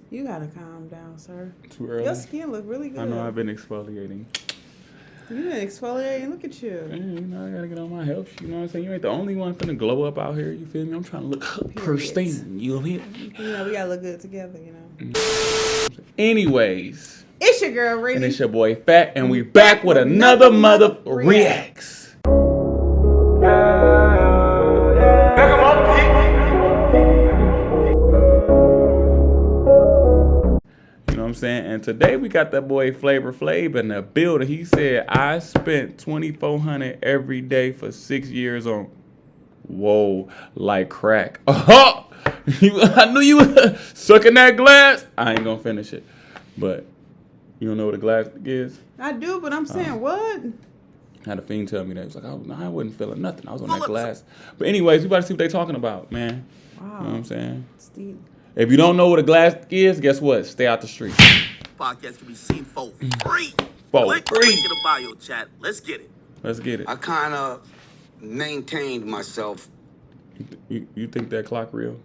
You gotta calm down, sir. Too early. Your skin look really good. I know I've been exfoliating. You been exfoliating. Look at you. Man, you know, I gotta get on my health. You know what I'm saying? You ain't the only one finna glow up out here. You feel me? I'm trying to look pristine. You feel me? You know, we gotta look good together, you know. Anyways. It's your girl, Rinny. And it's your boy, Fat. And we back with another mother reacts. You know what I'm saying? And today we got that boy Flav in the building. He said, I spent $2,400 every day for 6 years on, whoa, like crack. Oh, I knew you were sucking that glass. I ain't gonna finish it. But you don't know what a glass is? I do, but I'm saying what? I had a fiend tell me that. He was like, oh, no, I wasn't feeling nothing. I was on that glass. But anyways, we about to see what they talking about, man. Wow. You know what I'm saying? Steve. If you don't know what a glass is, guess what? Stay out the street. Podcast can be seen for free. For free. Link in the bio chat. Let's get it. Let's get it. I kind of maintained myself. You think that clock real?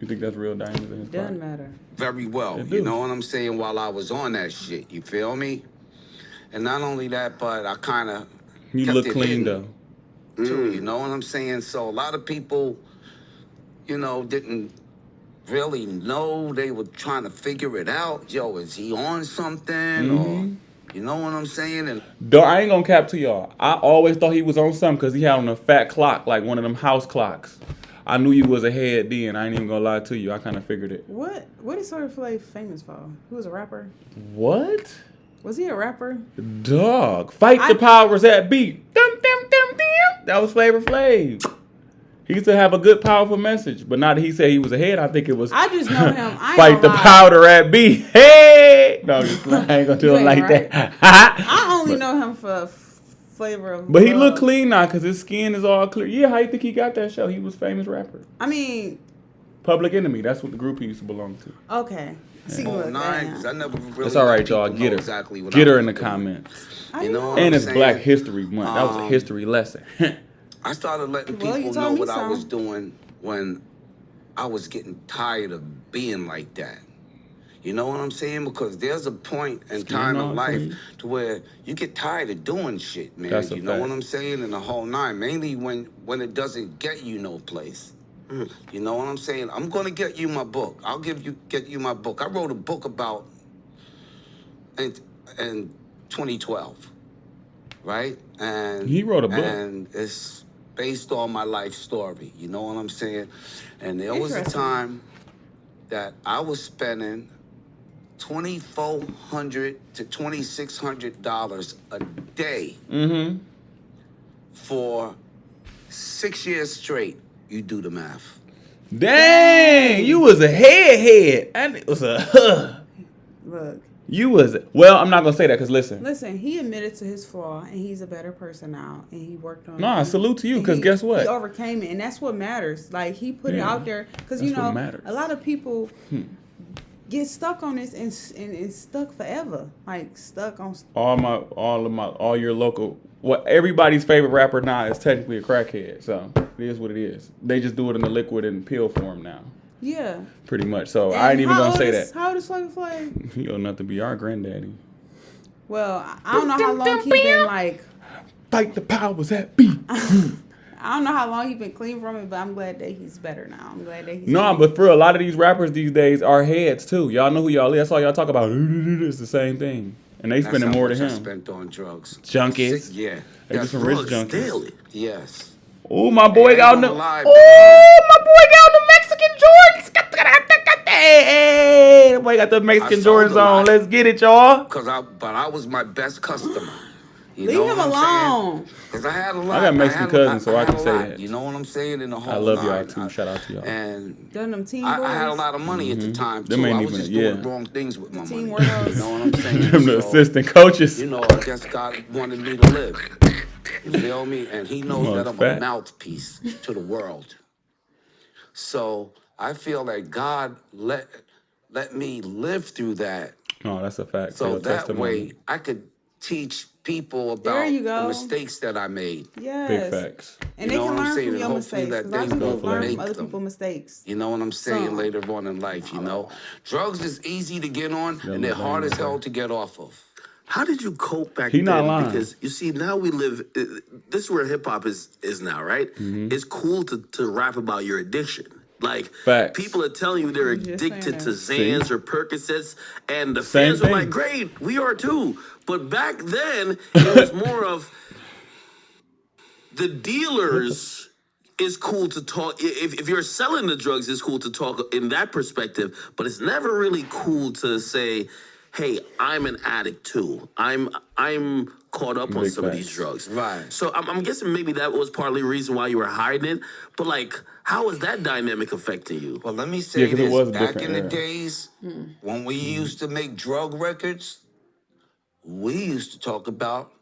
You think that's real diamonds in his Doesn't clock? matter. Very well, you know what I'm saying, while I was on that shit, you feel me? And not only that, but I kind of You look clean, though. Too, you know what I'm saying? So a lot of people, you know, didn't really know. They were trying to figure it out. Yo, is he on something? Or, you know what I'm saying? And I ain't gonna cap to y'all. I always thought he was on something because he had on a fat clock, like one of them house clocks. I knew you was ahead then. I ain't even gonna lie to you. I kind of figured it. What is Soulja Flav famous for? He was a rapper? What? Was he a rapper? Dog. Fight the powers that be. Dum, dum, dum, dum. That was Flavor Flav. He used to have a good, powerful message. But now that he said he was ahead, I think it was... I just know him. Fight the powder at B. Hey! No, I ain't gonna do it like that. I only know him for Flavor of But Love. he look clean now because his skin is all clear. Yeah, how you think he got that show? He was a famous rapper. I mean... Public Enemy. That's what the group he used to belong to. Okay. See, look, nice. I never really it's all right, y'all. Get her. Exactly what Get her in the comments. You know what and I'm it's saying? Black History Month. That was a history lesson. I started letting people know what I was doing when I was getting tired of being like that. You know what I'm saying? Because there's a point in time of life to where you get tired of doing shit, man. That's a you know fact. what I'm saying? And the whole nine, mainly when it doesn't get you no place. You know what I'm saying? I'm gonna get you my book. I'll get you my book. I wrote a book about in 2012, right? And he wrote a book, and it's based on my life story. You know what I'm saying? And there was a time that I was spending $2,400 to $2,600 a day for 6 years straight. You do the math. Dang, you was a head. And it was a Look. You was, well, I'm not going to say that because listen. Listen, he admitted to his flaw and he's a better person now and he worked on it. Nah, salute to you because guess what? He overcame it and that's what matters. Like he put it out there because, you know, a lot of people get stuck on this and stuck forever. Like stuck on all your local, everybody's favorite rapper now is technically a crackhead. So it is what it is. They just do it in the liquid and pill form now. Yeah. Pretty much. So I ain't even going to say that. How old is Flav Flav? He old enough to be our granddaddy. Well, I don't know how long he been like. Fight the powers that be. I don't know how long he's been clean from it, but I'm glad that he's better now. I'm glad that he's but for a lot of these rappers these days are heads too. Y'all know who y'all is. That's all y'all talk about. It's the same thing. And they spending more than him. I spent on drugs. Junkies. Yeah. They just some rich junkies. Yes. Oh, my boy got the Mexican Jordans. Hey, the boy got the Mexican Jordans on. Let's get it, y'all. But I was my best customer. Leave him alone. Because I had a lot. I got Mexican cousins, so I can say that. You know what I'm saying? In the whole I love y'all too. Shout out to y'all. And them team I had a lot of money at the time too. Them ain't I was even, just doing wrong things with my money. You know what I'm saying? Them the assistant coaches. You know, I guess God wanted me to live. You feel me? And he knows that I'm a mouthpiece to the world. So I feel like God let me live through that. No, that's a fact. So that way I could teach people about you go. the mistakes that I made. Yes. Big facts. And You they know can what I'm learn saying? from And your hopefully mistakes. that Because they people will learn make from other them. people's mistakes. You know what I'm saying? Some. Later on in life, you know. Drugs is easy to get on, and they're hard as hell to get off of. How did you cope back He not then? lying. Because you see, now we live. This is where hip hop is now, right? It's cool to rap about your addiction. Like Facts. people are telling you they're You just addicted to saying Xans or Percocets, and the Same fans are thing. like, "Great, we are too." But back then, it was more of the dealers. Is cool to talk. If you're selling the drugs, it's cool to talk in that perspective. But it's never really cool to say, "Hey, I'm an addict too. I'm caught up on Big some of these facts. drugs." Right. So I'm guessing maybe that was partly the reason why you were hiding it. But like, how is that dynamic affecting you? Well, let me say 'cause it was this. a Back different in the era. days, when we used to make drug records, we used to talk about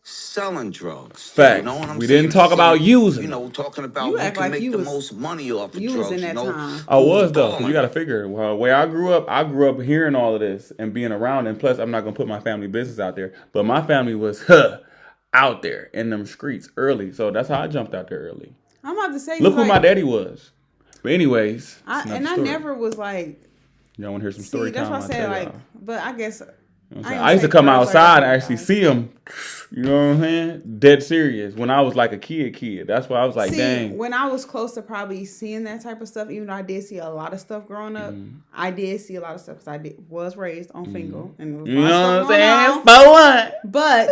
selling drugs. Facts. You know what I'm We saying? didn't talk about using You them. know, talking about You who act can like make you the was- most money off of you drugs. was in that you know, time. I Who's was though, because balling? you got to figure. Well, the way I grew up hearing all of this and being around. And plus, I'm not gonna put my family business out there, but my family was out there in them streets early, so that's how I jumped out there early. I'm about to say. Look who like, my daddy was. But anyways, it's another I story. never was like. Y'all want to hear some story See, that's time? why I I'll said tell like. y'all. But I guess. You know what I'm saying? I used to come outside and actually see them. You know what I'm saying? Dead serious. When I was like a kid. That's why I was like, see, dang. when I was close to probably seeing that type of stuff, even though I did see a lot of stuff growing up, I did see a lot of stuff because was raised on Fingal. And was You know what I'm saying? saying? For what? But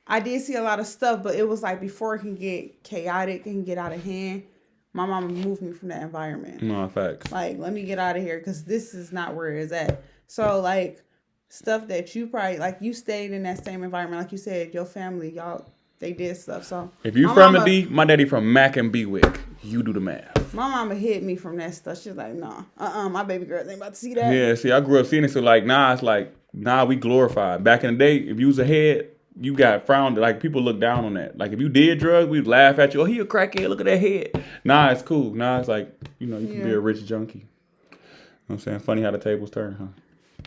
I did see a lot of stuff, but it was like before it can get chaotic and get out of hand, my mama moved me from that environment. No, facts. Like, let me get out of here because this is not where it's at. So, like, stuff that you probably, like, you stayed in that same environment. Like you said, your family, y'all, they did stuff. So, If you from the D, my daddy from Mac and Bewick. You do the math. my mama hit me from that stuff. She was like, nah, my baby girl ain't about to see that. Yeah, see, I grew up seeing it. So, like, nah, it's like, nah, we glorified. Back in the day, if you was a head, you got frowned. Like, people look down on that. Like, if you did drugs, we'd laugh at you. Oh, he a crackhead. Look at that head. Nah, it's cool. Nah, it's like, you know, you can be a rich junkie. You know what I'm saying? Funny how the tables turn, huh?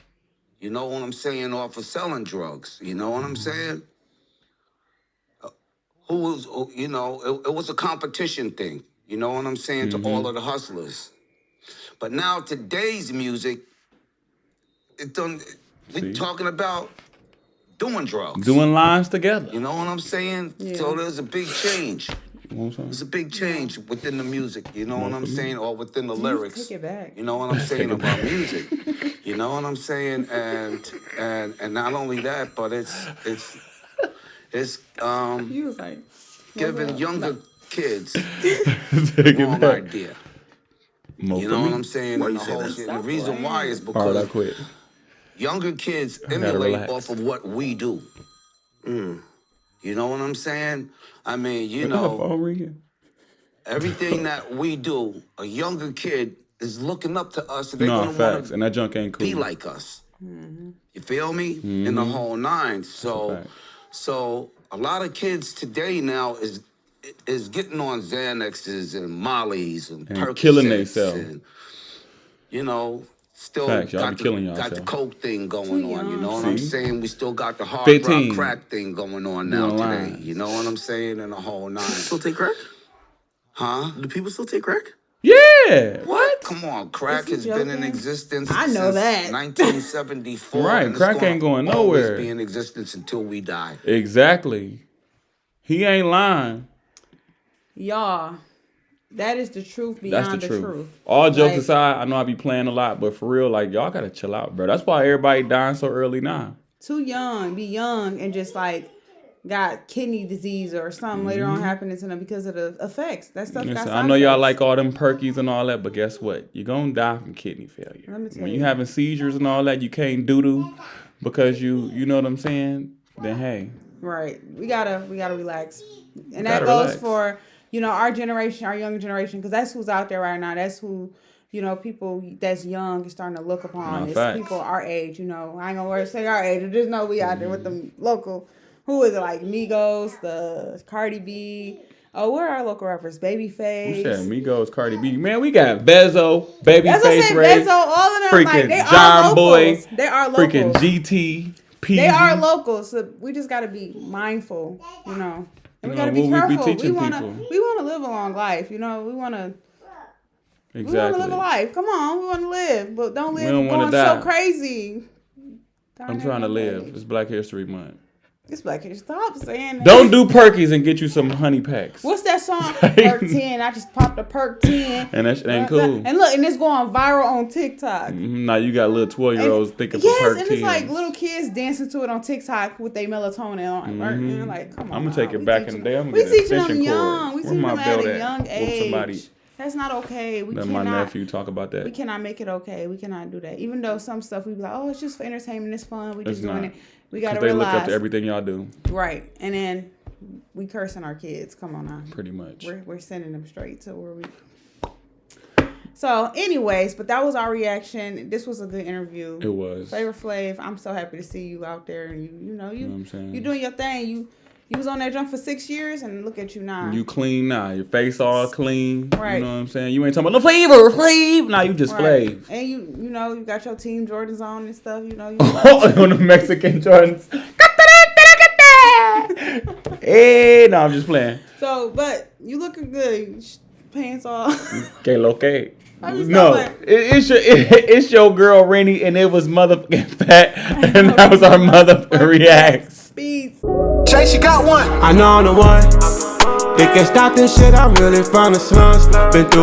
You know what I'm saying? Off of selling drugs. You know what I'm saying? Who was, you know, it was a competition thing. You know what I'm saying? To all of the hustlers. But now today's music, we're talking about doing drugs. Doing lines together. You know what I'm saying? Yeah. So there's a big change. You know what I'm saying? There's a big change within the music. You know what I'm saying? Or within the lyrics. Take it back. You know what I'm saying about music. You know what I'm saying? And not only that, but it's You was like, giving younger kids Take wrong it back. idea. More You for know me. what I'm saying? Why And you the say whole that? shit. And the reason why is All right, I because quit. younger kids gotta emulate relax. off of what we do. You know what I'm saying? I mean, you That know, phone ringing. everything that we do, a younger kid is looking up to us, and they're No, gonna facts. want to And that junk ain't cool. be like us. You feel me? In the whole nine. fact. So a lot of kids today now is getting on Xanaxes and Mollies and Percocets killing theyself. and, you know, still Facts, y'all got be killing got the yourself. coke thing going Too on. You young. know what I'm See? saying? We still got the hard 15. rock crack thing going on now Doing today. lines. You know what I'm saying? In the whole nine. Still take crack? Huh? Do people still take crack? Yeah. What? Come on, crack Is has he been in joking? existence I know since that. 1974. Right, and it's crack gonna ain't going always nowhere. be in existence until we die. Exactly. He ain't lying. y'all, that is the truth That's beyond the the truth. truth. All jokes Like, aside, I know I be playing a lot, but for real, like, y'all gotta chill out, bro. That's why everybody dying so early now. too young, be young and just like got kidney disease or something later on happening to them because of the effects. That stuff got Listen, side I know y'all effects. like all them perkies and all that, but guess what? You're gonna die from kidney failure. Let me tell When you. you having seizures and all that, you can't doo-doo because you know what I'm saying? Then hey. Right. We gotta relax. And Gotta that goes relax. for, you know, our generation, our younger generation, because that's who's out there right now. That's who, you know, people that's young is starting to look upon. No, It's facts. people our age, you know. I ain't gonna say our age. I just know we out there with them local, who is it, like Migos, the Cardi B. Oh, where are our local rappers? Babyface. You said Migos, Cardi B. Man, we got Bezo, That's what I Babyface said, Ray, Bezzo, all of them. freaking Like, they John are Boy, locals. They are locals. freaking GT, peasy. They are local, so we just got to be mindful, you know. And we got to be careful. We want to live a long life, you know. We want to live a life. Come on, we want to live, but don't live going so crazy. I'm trying to live. It's Black History Month. It's Black History. Stop saying that. Don't do perkies and get you some honey packs. What's that song? Perk 10. I just popped a Perk 10. And that shit ain't cool. And look, and it's going viral on TikTok. Now you got little 12-year-olds thinking for Perk 10. Yes, and it's like little kids dancing to it on TikTok with their melatonin on. And like, come on. I'm going to take it back in the day. I'm we going to teach them young. We teach them at a young Somebody. age. That's not okay. Let my nephew talk about that. We cannot make it okay. We cannot do that. Even though some stuff we be like, oh, it's just for entertainment. It's fun. We just doing it. We got to realize. They look up to everything y'all do. Right. And then we cursing our kids. Come on now. Pretty much. We're sending them straight to where we. So, anyways, but that was our reaction. This was a good interview. It was. Flavor Flav, I'm so happy to see you out there. And you know what I'm saying? You doing your thing. You was on that jump for 6 years, and look at you now. You clean now. Your face all clean. Right. You know what I'm saying? You ain't talking about no Flav. Now you just Flav. And you know, you got your Team Jordans on and stuff. You know. On the Mexican Jordans. Hey, no, I'm just playing. So, but you looking good. Pants off. Que lo que. No, it's your girl Rinny, and it was motherfucking fat, and that was our motherfucking reacts. Shay, she got one. I know I'm the one. It can stop this shit. I'm really from the slums. Been through.